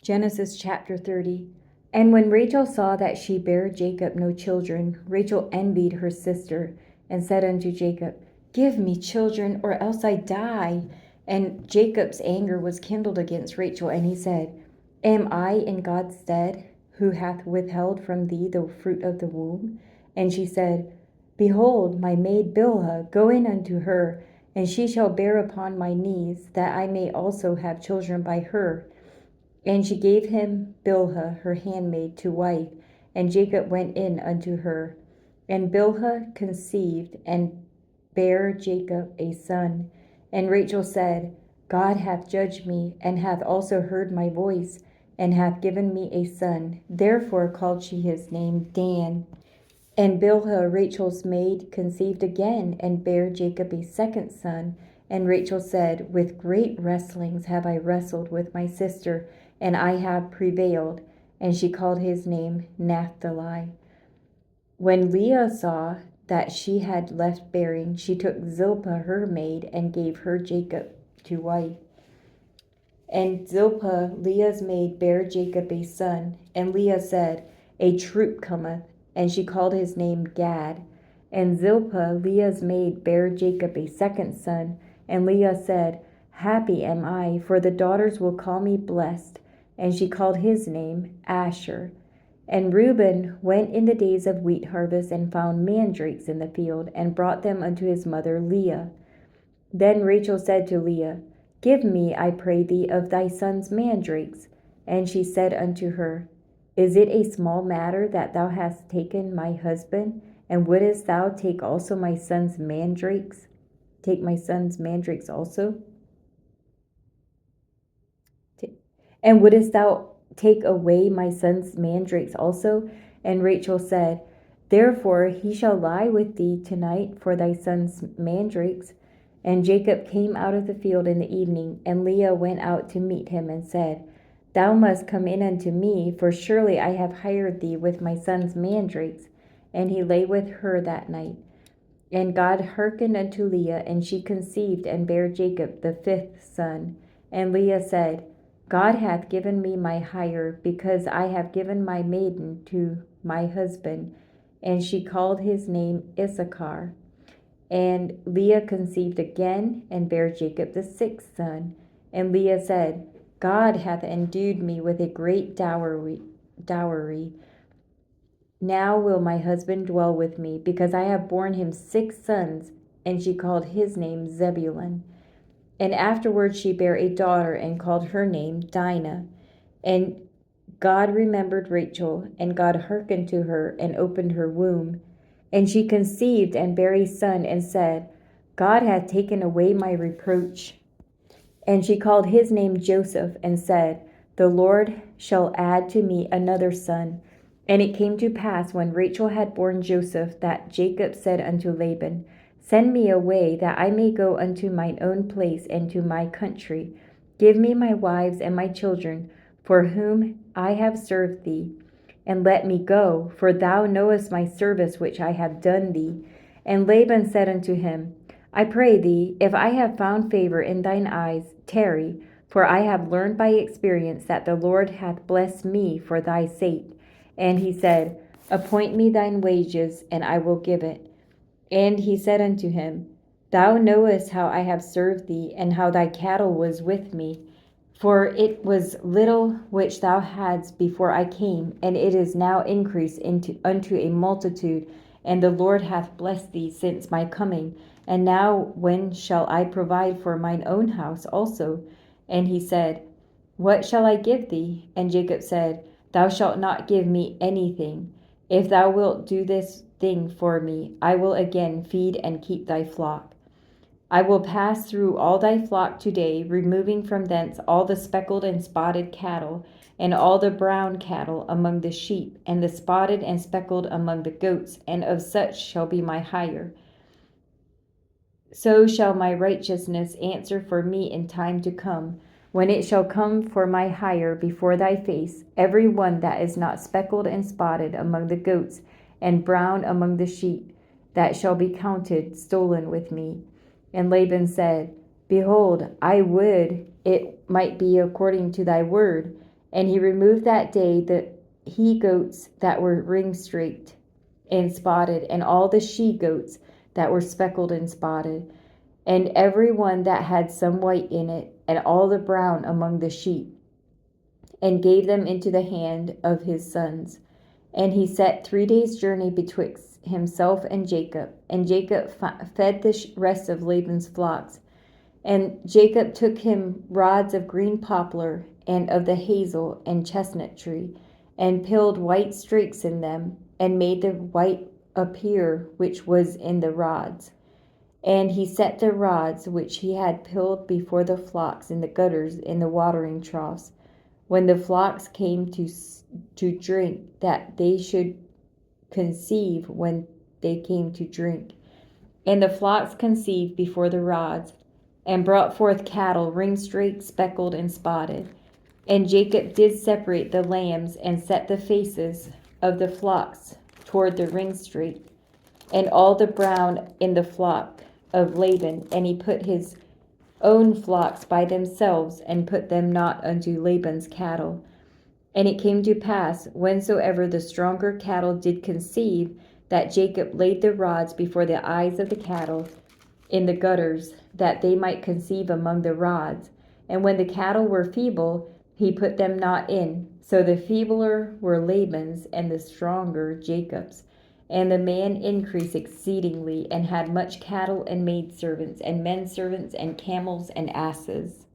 Genesis chapter 30. And when Rachel saw that she bare Jacob no children, Rachel envied her sister, and said unto Jacob, Give me children, or else I die. And Jacob's anger was kindled against Rachel, and he said, Am I in God's stead, who hath withheld from thee the fruit of the womb? And she said, Behold, my maid Bilhah, go in unto her, and she shall bear upon my knees, that I may also have children by her. And she gave him Bilhah her handmaid to wife, and Jacob went in unto her. And Bilhah conceived, and bare Jacob a son. And Rachel said, God hath judged me, and hath also heard my voice, and hath given me a son. Therefore called she his name Dan. And Bilhah, Rachel's maid, conceived again, and bare Jacob a second son. And Rachel said, With great wrestlings have I wrestled with my sister, and I have prevailed. And she called his name Naphtali. When Leah saw that she had left bearing, she took Zilpah her maid, and gave her Jacob to wife. And Zilpah, Leah's maid, bare Jacob a son. And Leah said, A troop cometh. And she called his name Gad. And Zilpah, Leah's maid, bare Jacob a second son. And Leah said, Happy am I, for the daughters will call me blessed. And she called his name Asher. And Reuben went in the days of wheat harvest, and found mandrakes in the field, and brought them unto his mother Leah. Then Rachel said to Leah, Give me, I pray thee, of thy son's mandrakes. And she said unto her, Is it a small matter that thou hast taken my husband? And wouldest thou take also my son's mandrakes? Take my son's mandrakes also? And wouldest thou take away my son's mandrakes also? And Rachel said, Therefore he shall lie with thee tonight for thy son's mandrakes. And Jacob came out of the field in the evening, and Leah went out to meet him, and said, Thou must come in unto me, for surely I have hired thee with my son's mandrakes. And he lay with her that night. And God hearkened unto Leah, and she conceived, and bare Jacob the fifth son. And Leah said, God hath given me my hire, because I have given my maiden to my husband. And she called his name Issachar. And Leah conceived again, and bare Jacob the sixth son. And Leah said, God hath endued me with a great dowry. Now will my husband dwell with me, because I have borne him 6 sons. And she called his name Zebulun. And afterward she bare a daughter, and called her name Dinah. And God remembered Rachel, and God hearkened to her, and opened her womb. And she conceived, and bare a son, and said, God hath taken away my reproach. And she called his name Joseph, and said, The Lord shall add to me another son. And it came to pass, when Rachel had borne Joseph, that Jacob said unto Laban, Send me away, that I may go unto mine own place and to my country. Give me my wives and my children, for whom I have served thee, and let me go, for thou knowest my service which I have done thee. And Laban said unto him, I pray thee, if I have found favor in thine eyes, tarry, for I have learned by experience that the Lord hath blessed me for thy sake. And he said, Appoint me thine wages, and I will give it. And he said unto him, Thou knowest how I have served thee, and how thy cattle was with me. For it was little which thou hadst before I came, and it is now increased unto a multitude, and the Lord hath blessed thee since my coming. And now when shall I provide for mine own house also? And he said, What shall I give thee? And Jacob said, Thou shalt not give me anything. If thou wilt do this thing for me, I will again feed and keep thy flock. I will pass through all thy flock today, removing from thence all the speckled and spotted cattle, and all the brown cattle among the sheep, and the spotted and speckled among the goats, and of such shall be my hire. So shall my righteousness answer for me in time to come, when it shall come for my hire before thy face, every one that is not speckled and spotted among the goats, and brown among the sheep, that shall be counted stolen with me. And Laban said, Behold, I would it might be according to thy word. And he removed that day the he goats that were ring-streaked and spotted, and all the she goats that were speckled and spotted, and every one that had some white in it, and all the brown among the sheep, and gave them into the hand of his sons. And he set 3 days' journey betwixt himself and Jacob fed the rest of Laban's flocks. And Jacob took him rods of green poplar, and of the hazel and chestnut tree, and pilled white streaks in them, and made the white appear which was in the rods. And he set the rods which he had pilled before the flocks in the gutters in the watering troughs, when the flocks came to drink, that they should conceive when they came to drink. And the flocks conceived before the rods, and brought forth cattle ring-streaked, speckled, and spotted. And Jacob did separate the lambs, and set the faces of the flocks toward the ring-streaked, and all the brown in the flock of Laban. And he put his own flocks by themselves, and put them not unto Laban's cattle. And it came to pass, whensoever the stronger cattle did conceive, that Jacob laid the rods before the eyes of the cattle in the gutters, that they might conceive among the rods. And when the cattle were feeble, he put them not in. So the feebler were Laban's, and the stronger Jacob's. And the man increased exceedingly, and had much cattle and maidservants, and men servants, and camels and asses.